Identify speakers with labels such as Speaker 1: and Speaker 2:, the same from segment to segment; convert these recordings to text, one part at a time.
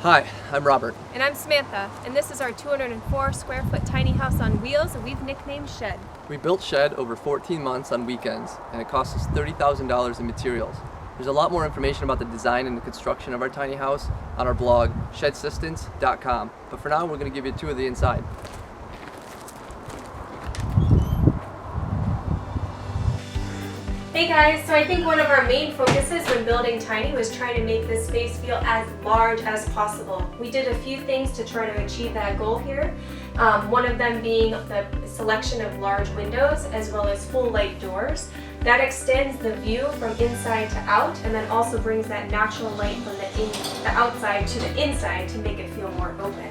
Speaker 1: Hi, I'm Robert.
Speaker 2: And I'm Samantha, and this is our 204 square foot tiny house on wheels that we've nicknamed Shed.
Speaker 1: We built Shed over 14 months on weekends, and it cost us $30,000 in materials. There's a lot more information about the design and the construction of our tiny house on our blog, shedsistance.com. But for now, we're going to give you a tour of the inside.
Speaker 2: Hey guys, so I think one of our main focuses when building tiny was trying to make this space feel as large as possible. We did a few things to try to achieve that goal here. One of them being the selection of large windows as well as full light doors. That extends the view from inside to out and then also brings that natural light from the outside to the inside to make it feel more open.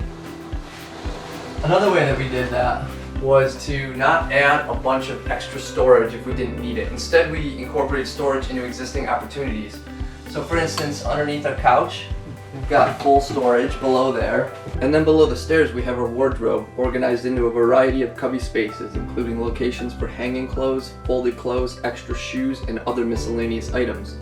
Speaker 1: Another way that we did that was to not add a bunch of extra storage if we didn't need it. Instead, we incorporated storage into existing opportunities. So for instance, underneath our couch, we've got full storage below there. And then below the stairs, we have our wardrobe organized into a variety of cubby spaces, including locations for hanging clothes, folded clothes, extra shoes, and other miscellaneous items.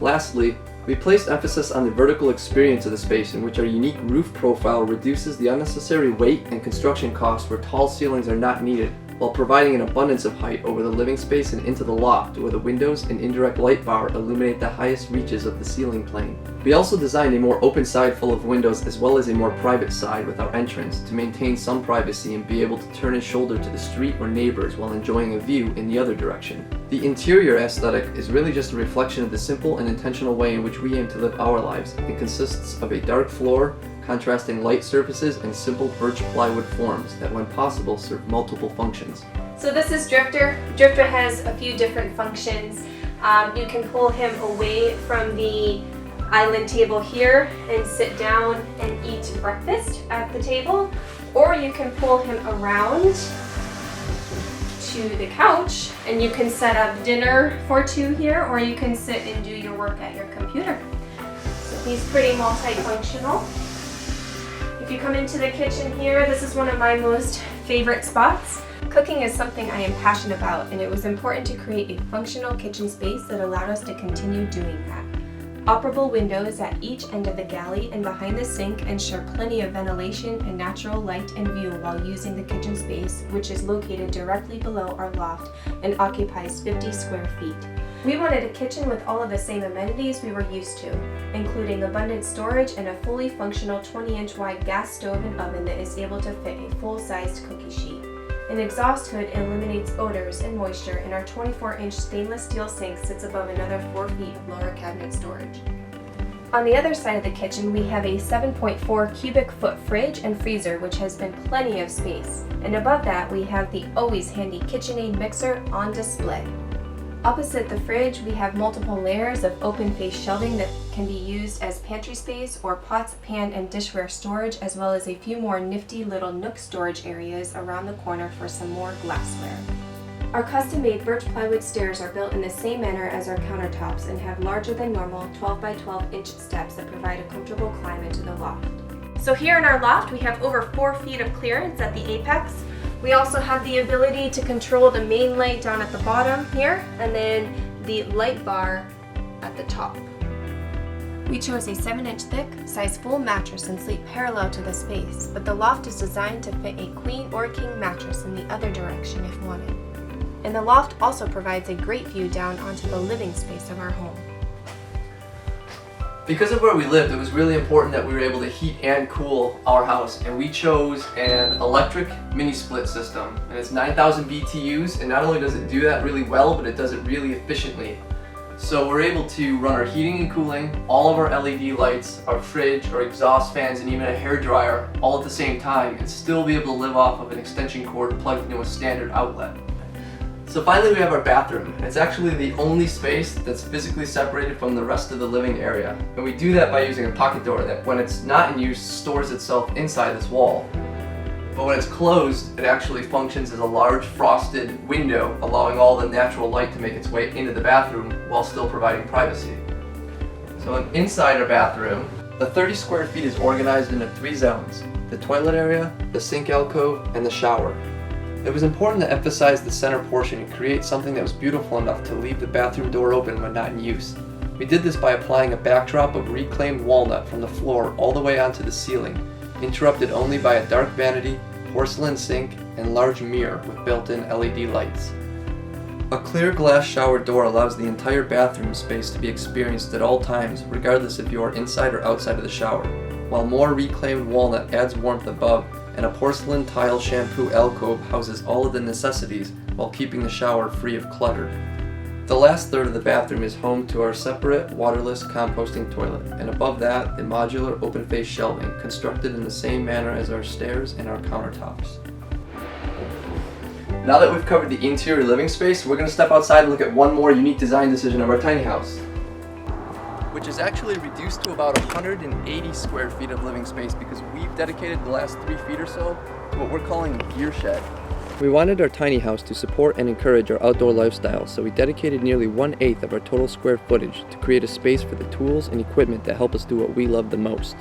Speaker 1: Lastly, we placed emphasis on the vertical experience of the space, in which our unique roof profile reduces the unnecessary weight and construction costs where tall ceilings are not needed, while providing an abundance of height over the living space and into the loft, where the windows and indirect light bar illuminate the highest reaches of the ceiling plane. We also designed a more open side full of windows as well as a more private side with our entrance to maintain some privacy and be able to turn his shoulder to the street or neighbors while enjoying a view in the other direction. The interior aesthetic is really just a reflection of the simple and intentional way in which we aim to live our lives. It consists of a dark floor, contrasting light surfaces, and simple birch plywood forms that, when possible, serve multiple functions.
Speaker 2: So this is Drifter. Drifter has a few different functions. You can pull him away from the island table here and sit down and eat breakfast at the table, or you can pull him around to the couch and you can set up dinner for two here, or you can sit and do your work at your computer. So he's pretty multifunctional. If you come into the kitchen here, this is one of my most favorite spots. Cooking is something I am passionate about, and it was important to create a functional kitchen space that allowed us to continue doing that. Operable windows at each end of the galley and behind the sink ensure plenty of ventilation and natural light and view while using the kitchen space, which is located directly below our loft and occupies 50 square feet. We wanted a kitchen with all of the same amenities we were used to, including abundant storage and a fully functional 20-inch wide gas stove and oven that is able to fit a full-sized cookie sheet. An exhaust hood eliminates odors and moisture, and our 24-inch stainless steel sink sits above another 4 feet of lower cabinet storage. On the other side of the kitchen, we have a 7.4 cubic foot fridge and freezer, which has been plenty of space. And above that, we have the always handy KitchenAid mixer on display. Opposite the fridge, we have multiple layers of open-face shelving that can be used as pantry space or pots, pan, and dishware storage, as well as a few more nifty little nook storage areas around the corner for some more glassware. Our custom-made birch plywood stairs are built in the same manner as our countertops and have larger than normal 12 by 12 inch steps that provide a comfortable climb into the loft. So here in our loft, we have over 4 feet of clearance at the apex. We also have the ability to control the main light down at the bottom here, and then the light bar at the top. We chose a 7-inch thick, size full mattress and sleep parallel to the space, but the loft is designed to fit a queen or king mattress in the other direction if wanted. And the loft also provides a great view down onto the living space of our home.
Speaker 1: Because of where we lived, it was really important that we were able to heat and cool our house, and we chose an electric mini split system, and it's 9,000 BTUs, and not only does it do that really well, but it does it really efficiently. So we're able to run our heating and cooling, all of our LED lights, our fridge, our exhaust fans, and even a hair dryer all at the same time, and still be able to live off of an extension cord plugged into a standard outlet. So finally, we have our bathroom. It's actually the only space that's physically separated from the rest of the living area. And we do that by using a pocket door that, when it's not in use, stores itself inside this wall. But when it's closed, it actually functions as a large frosted window, allowing all the natural light to make its way into the bathroom while still providing privacy. So inside our bathroom, the 30 square feet is organized into 3 zones: the toilet area, the sink alcove, and the shower. It was important to emphasize the center portion and create something that was beautiful enough to leave the bathroom door open when not in use. We did this by applying a backdrop of reclaimed walnut from the floor all the way onto the ceiling, interrupted only by a dark vanity, porcelain sink, and large mirror with built-in LED lights. A clear glass shower door allows the entire bathroom space to be experienced at all times, regardless if you are inside or outside of the shower, while more reclaimed walnut adds warmth above, and a porcelain tile shampoo alcove houses all of the necessities while keeping the shower free of clutter. The last third of the bathroom is home to our separate waterless composting toilet, and above that, the modular open-face shelving, constructed in the same manner as our stairs and our countertops. Now that we've covered the interior living space, we're going to step outside and look at one more unique design decision of our tiny house, which is actually reduced to about 180 square feet of living space because we've dedicated the last 3 feet or so to what we're calling a gear shed. We wanted our tiny house to support and encourage our outdoor lifestyle, so we dedicated nearly 1/8 of our total square footage to create a space for the tools and equipment that help us do what we love the most.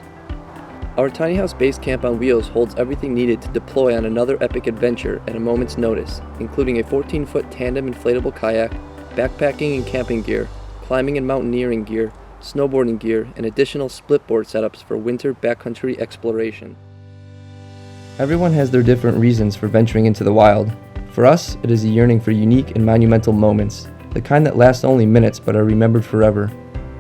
Speaker 1: Our tiny house base camp on wheels holds everything needed to deploy on another epic adventure at a moment's notice, including a 14-foot tandem inflatable kayak, backpacking and camping gear, climbing and mountaineering gear, snowboarding gear, and additional splitboard setups for winter backcountry exploration. Everyone has their different reasons for venturing into the wild. For us, it is a yearning for unique and monumental moments, the kind that last only minutes but are remembered forever.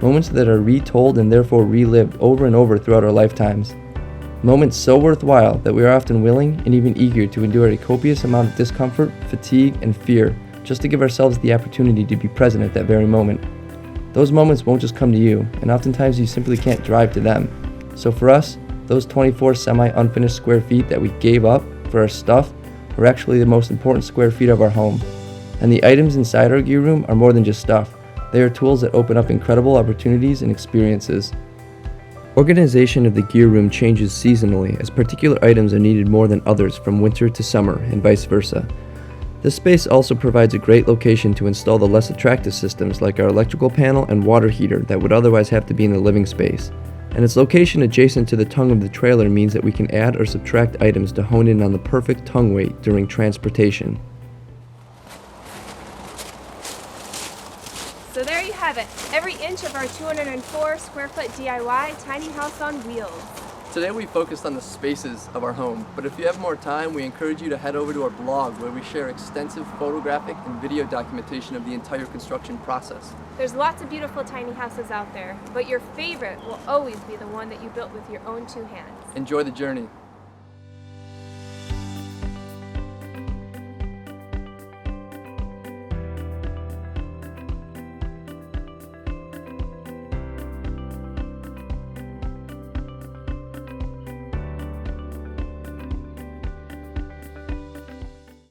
Speaker 1: Moments that are retold and therefore relived over and over throughout our lifetimes. Moments so worthwhile that we are often willing and even eager to endure a copious amount of discomfort, fatigue, and fear just to give ourselves the opportunity to be present at that very moment. Those moments won't just come to you, and oftentimes you simply can't drive to them. So for us, those 24 semi-unfinished square feet that we gave up for our stuff were actually the most important square feet of our home. And the items inside our gear room are more than just stuff. They are tools that open up incredible opportunities and experiences. Organization of the gear room changes seasonally as particular items are needed more than others from winter to summer and vice versa. This space also provides a great location to install the less attractive systems like our electrical panel and water heater that would otherwise have to be in the living space. And its location adjacent to the tongue of the trailer means that we can add or subtract items to hone in on the perfect tongue weight during transportation.
Speaker 2: So there you have it, every inch of our 204 square foot DIY tiny house on wheels.
Speaker 1: Today we focused on the spaces of our home, but if you have more time, we encourage you to head over to our blog where we share extensive photographic and video documentation of the entire construction process.
Speaker 2: There's lots of beautiful tiny houses out there, but your favorite will always be the one that you built with your own 2 hands.
Speaker 1: Enjoy the journey.